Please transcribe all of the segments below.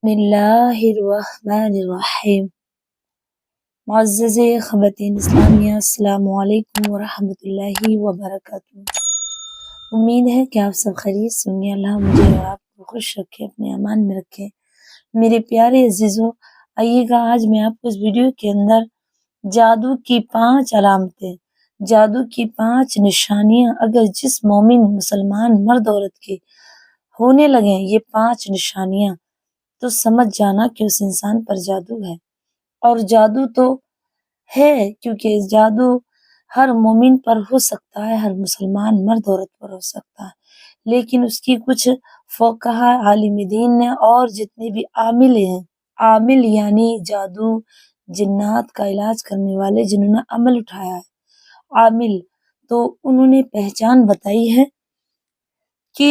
بسم اللہ الرحمن الرحیم۔ معزز خواتین اسلامیہ، السلام علیکم ورحمۃ اللہ وبرکاتہ۔ امید ہے کہ آپ سب خیریت سے ہوں گے۔ اللہ مجھے اور آپ کو خوش رکھے، اپنے امان میں رکھے۔ میرے پیارے عزیزوں، آئیے گا آج میں آپ کو اس ویڈیو کے اندر جادو کی 5 علامتیں، جادو کی 5 نشانیاں اگر جس مومن مسلمان مرد عورت کے ہونے لگیں یہ 5 نشانیاں، تو سمجھ جانا کہ اس انسان پر جادو ہے۔ اور جادو تو ہے، کیونکہ جادو ہر مومن پر ہو سکتا ہے، ہر مسلمان مرد عورت پر ہو سکتا ہے، لیکن اس کی کچھ فقہا عالم دین نے اور جتنے بھی عامل ہیں، عامل یعنی جادو جنات کا علاج کرنے والے جنہوں نے عمل اٹھایا ہے، عامل، تو انہوں نے پہچان بتائی ہے کہ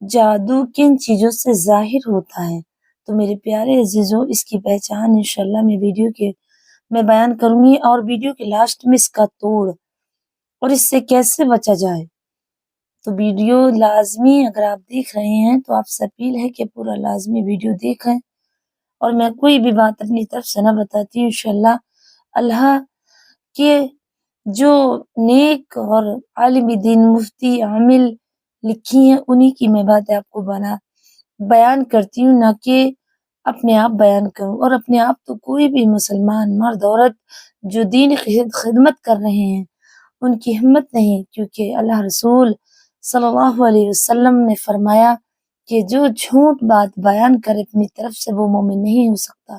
جادو کن چیزوں سے ظاہر ہوتا ہے۔ تو میرے پیارے عزیزوں، اس کی پہچان انشاءاللہ میں ویڈیو کے میں بیان کروں گی، اور ویڈیو کے لاسٹ میں اس کا توڑ اور اس سے کیسے بچا جائے۔ تو ویڈیو لازمی اگر آپ دیکھ رہے ہیں تو آپ سے اپیل ہے کہ پورا لازمی ویڈیو دیکھیں، اور میں کوئی بھی بات اپنی طرف سے نہ بتاتی ہوں۔ انشاءاللہ اللہ کے جو نیک اور عالم دین مفتی عامل لکھی ہیں انہی کی میں باتیں آپ کو بیان کرتی ہوں، نہ کہ اپنے آپ بیان کروں۔ اور اپنے آپ تو کوئی بھی مسلمان مرد عورت جو دین خدمت کر رہے ہیں ان کی ہمت نہیں، کیونکہ اللہ رسول صلی اللہ علیہ وسلم نے فرمایا کہ جو جھوٹ بات بیان کرے اپنی طرف سے وہ مومن نہیں ہو سکتا۔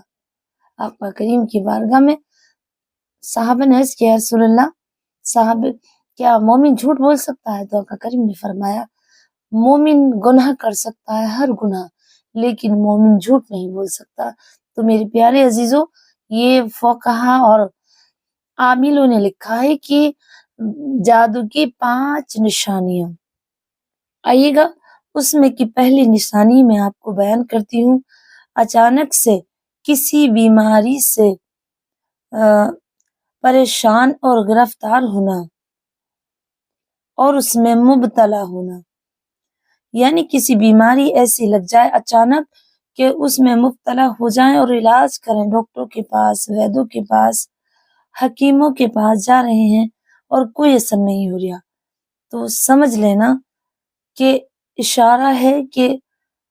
آقا کریم کی بارگاہ میں صحابہ نے عرض کیا، رسول اللہ، صحابہ کیا مومن جھوٹ بول سکتا ہے؟ تو آقا کریم نے فرمایا مومن گناہ کر سکتا ہے، ہر گناہ، لیکن مومن جھوٹ نہیں بول سکتا۔ تو میرے پیارے عزیزوں، یہ فقہا اور عاملوں نے لکھا ہے کہ جادو کی 5 نشانیاں، آئیے گا اس میں کی پہلی نشانی میں آپ کو بیان کرتی ہوں۔ اچانک سے کسی بیماری سے پریشان اور گرفتار ہونا اور اس میں مبتلا ہونا، یعنی کسی بیماری ایسی لگ جائے اچانک کہ اس میں مبتلا ہو جائیں اور علاج کریں، ڈاکٹروں کے پاس، ویدوں کے پاس، حکیموں کے پاس جا رہے ہیں اور کوئی اثر نہیں ہو رہا، تو سمجھ لینا کہ اشارہ ہے کہ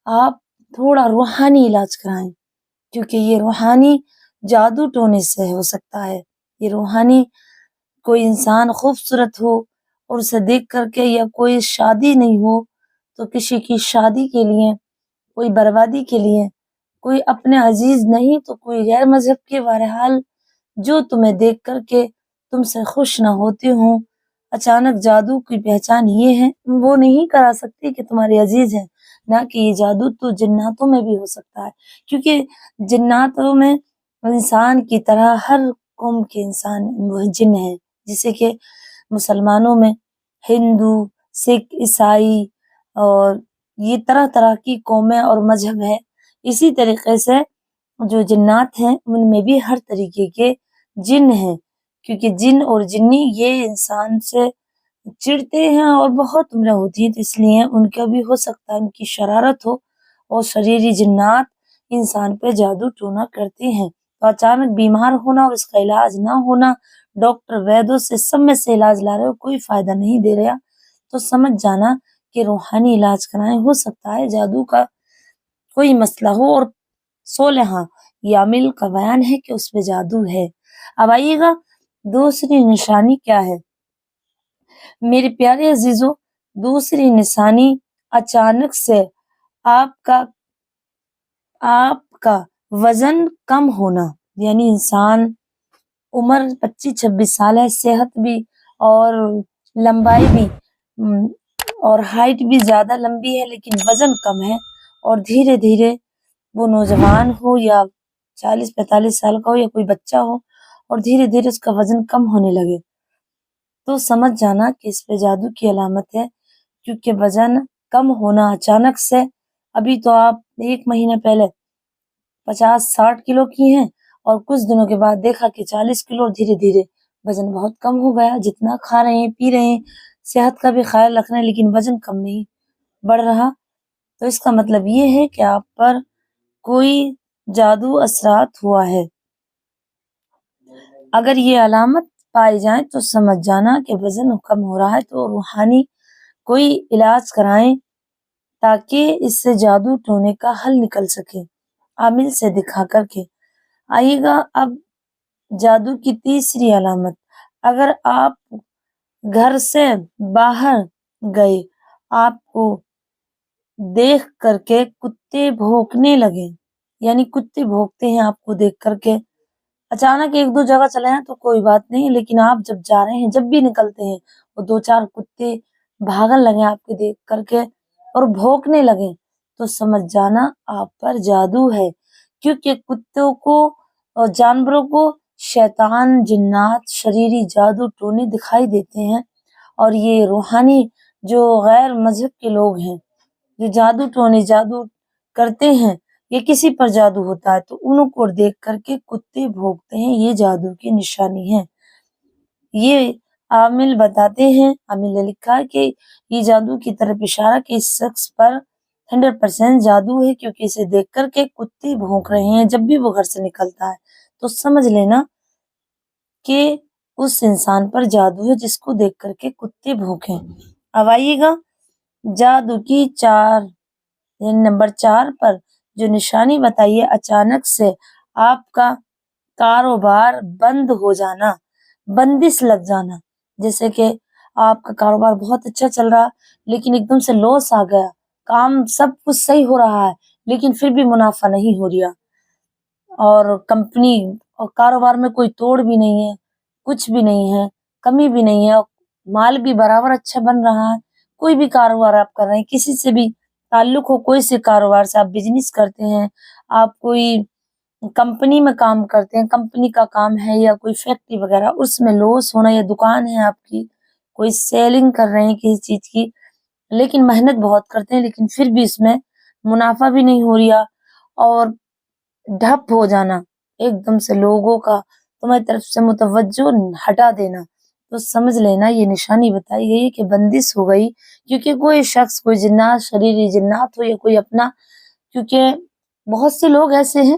آپ تھوڑا روحانی علاج کرائیں، کیونکہ یہ روحانی جادو ٹونے سے ہو سکتا ہے۔ یہ روحانی، کوئی انسان خوبصورت ہو اور اسے دیکھ کر کے، یا کوئی شادی نہیں ہو تو کسی کی شادی کے لیے، کوئی بربادی کے لیے، کوئی اپنے عزیز نہیں تو کوئی غیر مذہب کے، بہرحال جو تمہیں دیکھ کر کے تم سے خوش نہ ہوتے ہوں، اچانک جادو کی پہچان یہ ہے، وہ نہیں کرا سکتی کہ تمہارے عزیز ہیں، نہ کہ یہ جادو تو جناتوں میں بھی ہو سکتا ہے، کیونکہ جناتوں میں انسان کی طرح ہر قوم کے انسان جن ہیں، جیسے کہ مسلمانوں میں ہندو، سکھ، عیسائی اور یہ طرح طرح کی قومیں اور مذہب ہے، اسی طریقے سے جو جنات ہیں ان میں بھی ہر طریقے کے جن ہیں، کیونکہ جن اور جنی یہ انسان سے چڑھتے ہیں اور بہت عمریں ہوتی ہیں، تو اس لیے ان کا بھی ہو سکتا ہے ان کی شرارت ہو، اور شریری جنات انسان پہ جادو ٹونا کرتے ہیں۔ تو اچانک بیمار ہونا اور اس کا علاج نہ ہونا، ڈاکٹر ویدوں سے سب میں سے علاج لا رہے ہو، کوئی فائدہ نہیں دے رہا، تو سمجھ جانا کہ روحانی علاج کرائیں، ہو سکتا ہے جادو کا کوئی مسئلہ ہو، اور 16 یہ عامل کا بیان ہے کہ اس میں جادو ہے۔ اب آئیے گا دوسری نشانی کیا ہے میرے پیارے عزیزوں۔ دوسری نشانی اچانک سے آپ کا وزن کم ہونا، یعنی انسان عمر 25-26 سال ہے، صحت بھی اور لمبائی بھی اور ہائٹ بھی زیادہ لمبی ہے، لیکن وزن کم ہے، اور دھیرے دھیرے وہ نوجوان ہو یا 40-45 سال کا ہو یا کوئی بچہ ہو، اور دھیرے دھیرے اس کا وزن کم ہونے لگے، تو سمجھ جانا کہ اس پہ جادو کی علامت ہے، کیونکہ وزن کم ہونا اچانک سے، ابھی تو آپ 1 مہینہ پہلے 50-60 کلو کی ہیں، اور کچھ دنوں کے بعد دیکھا کہ 40 کلو، دھیرے دھیرے وزن بہت کم ہو گیا، جتنا کھا رہے ہیں، پی رہے ہیں، صحت کا بھی خیال رکھ رہے ہیں، لیکن وزن کم نہیں بڑھ رہا، تو اس کا مطلب یہ ہے کہ آپ پر کوئی جادو اثرات ہوا ہے۔ اگر یہ علامت پائی جائیں تو سمجھ جانا کہ وزن کم ہو رہا ہے، تو روحانی کوئی علاج کرائیں تاکہ اس سے جادو ٹونے کا حل نکل سکے، عامل سے دکھا کر کے۔ آئیے گا اب جادو کی تیسری علامت۔ اگر آپ گھر سے باہر گئے، آپ کو دیکھ کر کے کتے بھونکنے لگے، یعنی کتے بھونکتے ہیں آپ کو دیکھ کر کے، اچانک ایک دو جگہ چلے ہیں تو کوئی بات نہیں، لیکن آپ جب جا رہے ہیں، جب بھی نکلتے ہیں، وہ دو چار کتے بھاگن لگے آپ کے دیکھ کر کے اور بھونکنے لگے، تو سمجھ جانا آپ پر جادو ہے، کیونکہ کتوں کو اور جانوروں کو شیطان، جنات، شریری جادو ٹونے دکھائی دیتے ہیں، اور یہ روحانی جو غیر مذہب کے لوگ ہیں، جو جادو ٹونے جادو کرتے ہیں، یہ کسی پر جادو ہوتا ہے تو ان کو دیکھ کر کے کتے بھونکتے ہیں، یہ جادو کی نشانی ہے۔ یہ عامل بتاتے ہیں، عامل نے لکھا ہے کہ یہ جادو کی طرف اشارہ کہ اس شخص پر 100% جادو ہے، کیونکہ اسے دیکھ کر کے کتے بھونک رہے ہیں جب بھی وہ گھر سے نکلتا ہے، تو سمجھ لینا کہ اس انسان پر جادو ہے جس کو دیکھ کر کے کتے بھونکیں۔ اب آئیے گا جادو کی نمبر 4 پر جو نشانی بتائیے، اچانک سے آپ کا کاروبار بند ہو جانا، بندش لگ جانا، جیسے کہ آپ کا کاروبار بہت اچھا چل رہا لیکن ایک دم سے لاس آ گیا، کام سب کچھ صحیح ہو رہا ہے لیکن پھر بھی منافع نہیں ہو رہا، اور کمپنی اور کاروبار میں کوئی توڑ بھی نہیں ہے، کچھ بھی نہیں ہے، کمی بھی نہیں ہے، مال بھی برابر اچھا بن رہا ہے، کوئی بھی کاروبار آپ کر رہے ہیں، کسی سے بھی تعلق ہو، کوئی سے کاروبار سے، آپ بزنس کرتے ہیں، آپ کوئی کمپنی میں کام کرتے ہیں، کمپنی کا کام ہے یا کوئی فیکٹری وغیرہ، اس میں لوس ہونا، یا دکان ہے آپ کی، کوئی سیلنگ کر رہے ہیں کسی چیز کی، لیکن محنت بہت کرتے ہیں لیکن پھر بھی اس میں منافع بھی نہیں ہو رہا، اور ڈھپ ہو جانا ایک دم سے لوگوں کا تمہاری طرف سے متوجہ ہٹا دینا، تو سمجھ لینا یہ نشانی بتائی گئی کہ بندش ہو گئی، کیونکہ کوئی شخص، کوئی جنات، شریری جنات ہو یا کوئی اپنا، کیونکہ بہت سے لوگ ایسے ہیں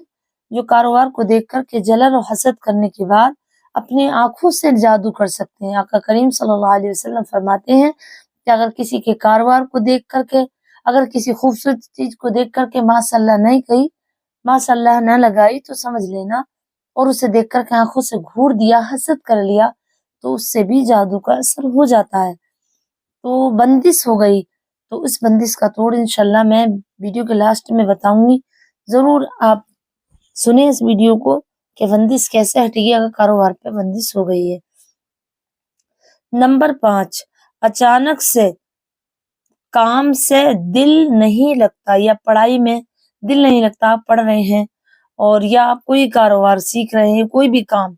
جو کاروبار کو دیکھ کر کے جلن اور حسد کرنے کے بعد اپنے آنکھوں سے جادو کر سکتے ہیں۔ آقا کریم صلی اللہ علیہ وسلم فرماتے ہیں کہ اگر کسی کے کاروبار کو دیکھ کر کے، اگر کسی خوبصورت چیز کو دیکھ کر کے ماشاء اللہ نہیں کہی، ماشاء اللہ نہ لگائی، تو سمجھ لینا، اور اسے دیکھ کر کے آنکھوں سے گھور دیا، حسد کر لیا، تو اس سے بھی جادو کا اثر ہو جاتا ہے، تو بندش ہو گئی۔ تو اس بندش کا توڑ انشاءاللہ میں ویڈیو کے لاسٹ میں بتاؤں گی، ضرور آپ سنیں اس ویڈیو کو کہ بندش کیسے ہٹے گی اگر کاروبار پہ بندش ہو گئی ہے۔ نمبر 5، اچانک سے کام سے دل نہیں لگتا، یا پڑھائی میں دل نہیں لگتا، آپ پڑھ رہے ہیں اور یا آپ کوئی کاروبار سیکھ رہے ہیں، کوئی بھی کام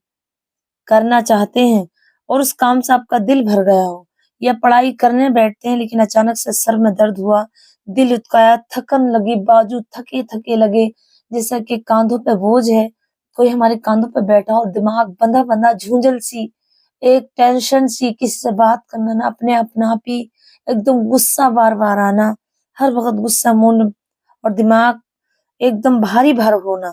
کرنا چاہتے ہیں اور اس کام سے آپ کا دل بھر گیا ہو، یا پڑھائی کرنے بیٹھتے ہیں لیکن اچانک سے سر میں درد ہوا، دل اٹکایا، تھکن لگی، بازو تھکے تھکے لگے، جیسا کہ کاندھوں پہ بوجھ ہے، کوئی ہمارے کاندھوں پہ بیٹھا اور دماغ بندھا بندھا، جھونجھل سی، ایک ٹینشن سی، کسی سے بات کرنا نہ، اپنے اپنا ہی ایک دم غصہ بار بار آنا، ہر وقت غصہ مون، اور دماغ ایک دم بھاری بھر ہونا،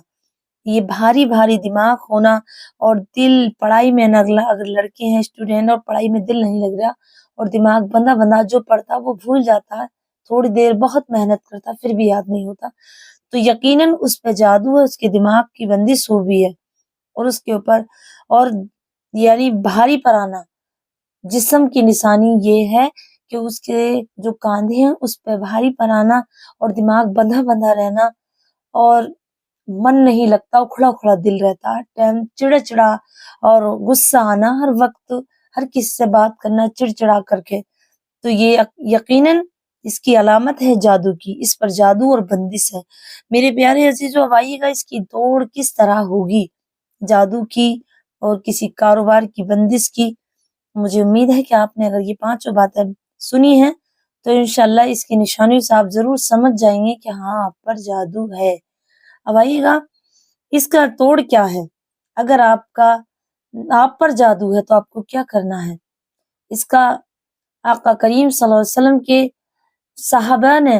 یہ بھاری بھاری دماغ ہونا، اور دل پڑھائی میں نہ، اگر لڑکے ہیں اسٹوڈینٹ اور پڑھائی میں دل نہیں لگ رہا اور دماغ بندھا بندھا، جو پڑھتا وہ بھول جاتا ہے، تھوڑی دیر بہت محنت کرتا پھر بھی یاد نہیں ہوتا، تو یقیناً اس پہ جادو ہے، اس کے دماغ کی بندش ہو بھی ہے، اور اس کے اوپر، اور یعنی بھاری پر آنا، جسم کی نشانی یہ ہے کہ اس کے جو کاندھے ہیں اس پہ بھاری پر آنا، اور دماغ بندھا بندھا رہنا، اور من نہیں لگتا، اکھڑا اکھڑا دل رہتا ہے، چڑچڑا اور غصہ آنا، ہر وقت ہر کسی سے بات کرنا چڑچڑا کر کے، تو یہ یقیناً اس کی علامت ہے جادو کی، اس پر جادو اور بندش ہے۔ میرے پیارے عزیزو، اب آئیے گا اس کی توڑ کس طرح ہوگی، جادو کی اور کسی کاروبار کی بندش کی۔ مجھے امید ہے کہ آپ نے اگر یہ 5 باتیں سنی ہیں تو انشاءاللہ اس کی نشانیوں سے آپ ضرور سمجھ جائیں گے کہ ہاں آپ پر جادو ہے۔ اب آئیے گا اس کا توڑ کیا ہے، اگر آپ پر جادو ہے تو آپ کو کیا کرنا ہے۔ اس کا آقا کریم صلی اللہ علیہ وسلم کے صحابہ نے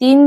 3